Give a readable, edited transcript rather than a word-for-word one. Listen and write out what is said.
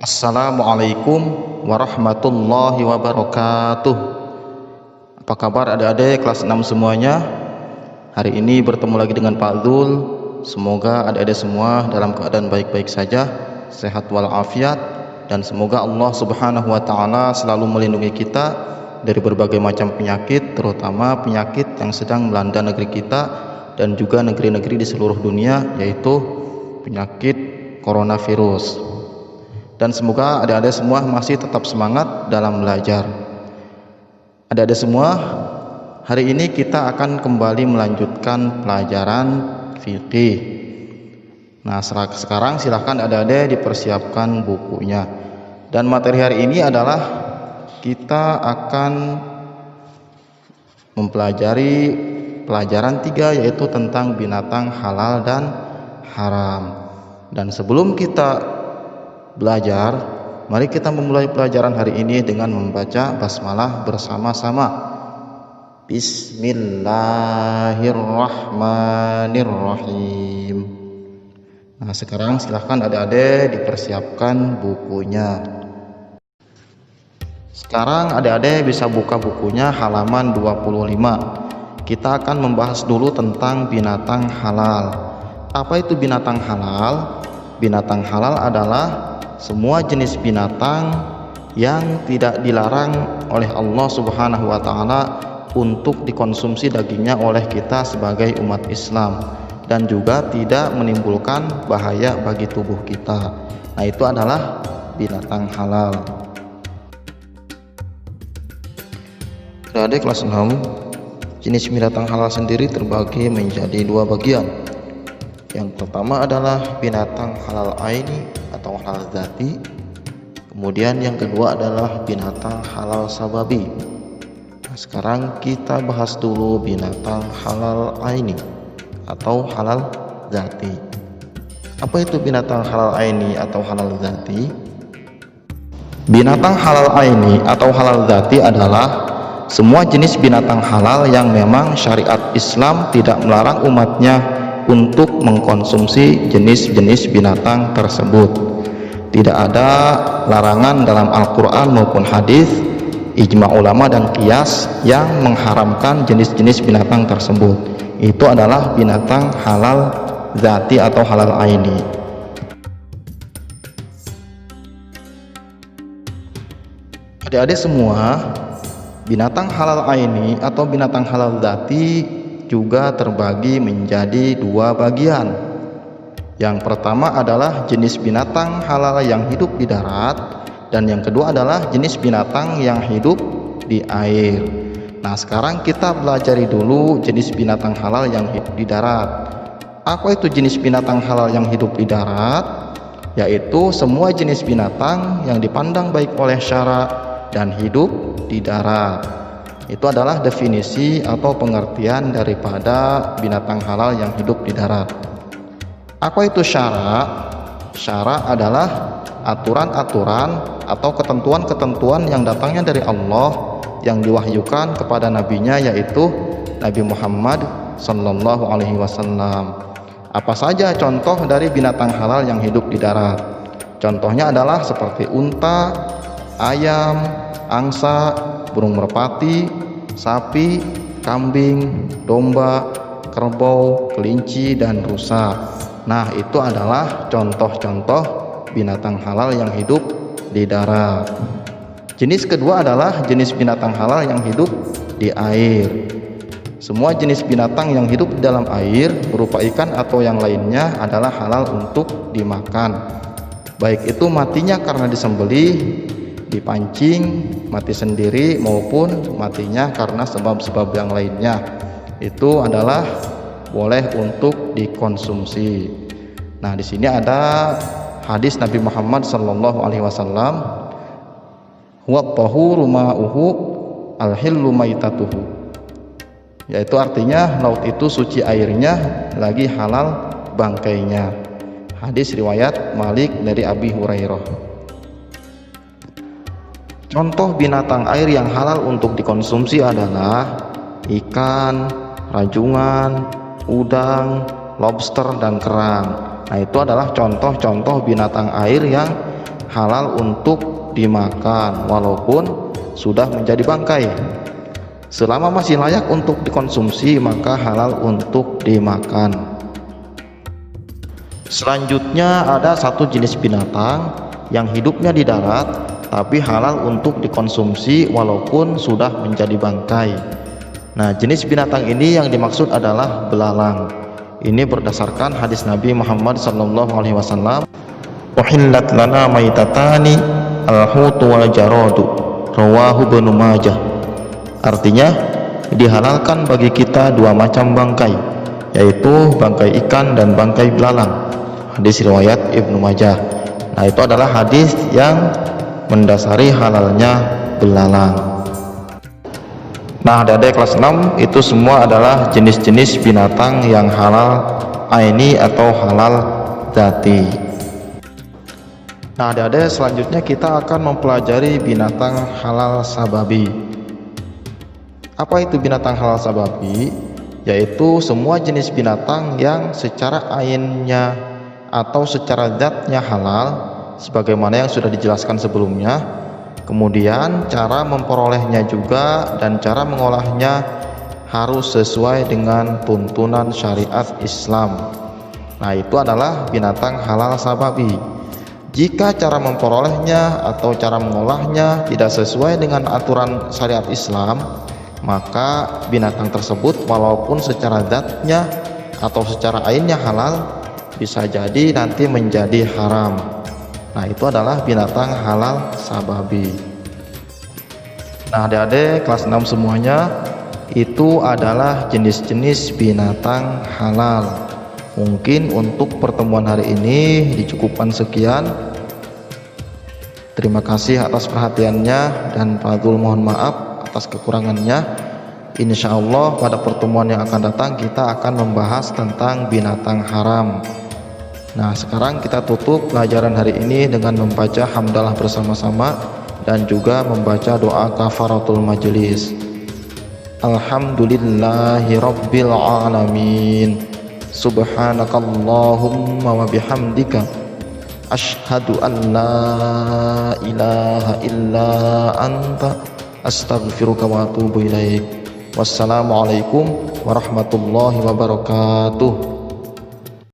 Assalamualaikum warahmatullahi wabarakatuh. Apa kabar adik-adik kelas 6 semuanya? Hari ini bertemu lagi dengan Pak Zul. Semoga adik-adik semua dalam keadaan baik-baik saja, sehat walafiat, dan semoga Allah Subhanahu wa taala selalu melindungi kita dari berbagai macam penyakit, terutama penyakit yang sedang melanda negeri kita dan juga negeri-negeri di seluruh dunia, yaitu penyakit coronavirus. Dan semoga adik-adik semua masih tetap semangat dalam belajar. Adik-adik semua, hari ini kita akan kembali melanjutkan pelajaran fikih. Nah, sekarang silahkan adik-adik dipersiapkan bukunya. Dan materi hari ini adalah kita akan mempelajari pelajaran 3, yaitu tentang binatang halal dan haram. Dan sebelum kita belajar, mari kita memulai pelajaran hari ini dengan membaca basmalah bersama-sama. Bismillahirrahmanirrahim. Nah, sekarang silahkan adik-adik dipersiapkan bukunya. Sekarang adik-adik bisa buka bukunya halaman 25. Kita akan membahas dulu tentang binatang halal. Apa itu binatang halal? Binatang halal adalah semua jenis binatang yang tidak dilarang oleh Allah Subhanahu wa taala untuk dikonsumsi dagingnya oleh kita sebagai umat Islam, dan juga tidak menimbulkan bahaya bagi tubuh kita. Nah, itu adalah binatang halal. Adik kelas 6, jenis binatang halal sendiri terbagi menjadi 2 bagian. Yang pertama adalah binatang halal aini atau halal dzati. Kemudian yang kedua adalah binatang halal sababi. Nah, sekarang kita bahas dulu binatang halal aini atau halal dzati. Apa itu binatang halal aini atau halal dzati? Binatang halal aini atau halal dzati adalah semua jenis binatang halal yang memang syariat Islam tidak melarang umatnya untuk mengkonsumsi jenis-jenis binatang tersebut. Tidak ada larangan dalam Al-Quran maupun hadis, ijma ulama dan qiyas yang mengharamkan jenis-jenis binatang tersebut. Itu adalah binatang halal dzati atau halal aini. Adik-adik semua, binatang halal aini atau binatang halal dzati juga terbagi menjadi 2 bagian. Yang pertama adalah jenis binatang halal yang hidup di darat, dan yang kedua adalah jenis binatang yang hidup di air. Nah, sekarang kita pelajari dulu jenis binatang halal yang hidup di darat. Apa itu jenis binatang halal yang hidup di darat? Yaitu semua jenis binatang yang dipandang baik oleh syara dan hidup di darat. Itu adalah definisi atau pengertian daripada binatang halal yang hidup di darat. Apa itu syara? Syara adalah aturan-aturan atau ketentuan-ketentuan yang datangnya dari Allah, yang diwahyukan kepada nabinya, yaitu Nabi Muhammad sallallahu alaihi wasallam. Apa saja contoh dari binatang halal yang hidup di darat? Contohnya adalah seperti unta, ayam, angsa, burung merpati, sapi, kambing, domba, kerbau, kelinci, dan rusa. Nah, itu adalah contoh-contoh binatang halal yang hidup di darat. Jenis kedua adalah jenis binatang halal yang hidup di air. Semua jenis binatang yang hidup di dalam air berupa ikan atau yang lainnya adalah halal untuk dimakan. Baik itu matinya karena disembelih, dipancing, mati sendiri, maupun matinya karena sebab-sebab yang lainnya. Itu adalah boleh untuk dikonsumsi. Nah, di sini ada hadis Nabi Muhammad sallallahu alaihi wasallam, huwa tahuru ma'uhu al-hillu maitatuhu. Yaitu artinya laut itu suci airnya, lagi halal bangkainya. Hadis riwayat Malik dari Abi Hurairah. Contoh binatang air yang halal untuk dikonsumsi adalah ikan, rajungan, udang, lobster, dan kerang. Nah, itu adalah contoh-contoh binatang air yang halal untuk dimakan walaupun sudah menjadi bangkai. Selama masih layak untuk dikonsumsi maka halal untuk dimakan. Selanjutnya ada satu jenis binatang yang hidupnya di darat tapi halal untuk dikonsumsi walaupun sudah menjadi bangkai. Nah, jenis binatang ini yang dimaksud adalah belalang. Ini berdasarkan hadis Nabi Muhammad SAW. Uhillat lana maitatani al-hutu wal jaradu, rawahu Ibnu Majah. Artinya, dihalalkan bagi kita dua macam bangkai, yaitu bangkai ikan dan bangkai belalang. Hadis riwayat Ibnu Majah. Nah, itu adalah hadis yang mendasari halalnya belalang. Nah, adik-adik kelas 6 itu semua adalah jenis-jenis binatang yang halal aini atau halal dzati. Nah, adik-adik selanjutnya kita akan mempelajari binatang halal sababi. Apa itu binatang halal sababi? Yaitu semua jenis binatang yang secara ainnya atau secara zatnya halal sebagaimana yang sudah dijelaskan sebelumnya. Kemudian cara memperolehnya juga dan cara mengolahnya harus sesuai dengan tuntunan syariat Islam. Nah, itu adalah binatang halal sababi. Jika cara memperolehnya atau cara mengolahnya tidak sesuai dengan aturan syariat Islam, maka binatang tersebut walaupun secara zatnya atau secara ainnya halal bisa jadi nanti menjadi haram. Nah, itu adalah binatang halal sababi. Nah, adik-adik kelas 6 semuanya, itu adalah jenis-jenis binatang halal. Mungkin untuk pertemuan hari ini dicukupkan sekian. Terima kasih atas perhatiannya dan Fadul mohon maaf atas kekurangannya. Insya Allah pada pertemuan yang akan datang kita akan membahas tentang binatang haram. Nah, sekarang kita tutup pelajaran hari ini dengan membaca hamdalah bersama-sama dan juga membaca doa kafaratul majelis. Alhamdulillahi rabbil alamin. Subhanakallahumma wa bihamdika asyhadu an la ilaha illa anta astaghfiruka wa atubu ilaik. Wassalamualaikum warahmatullahi wabarakatuh.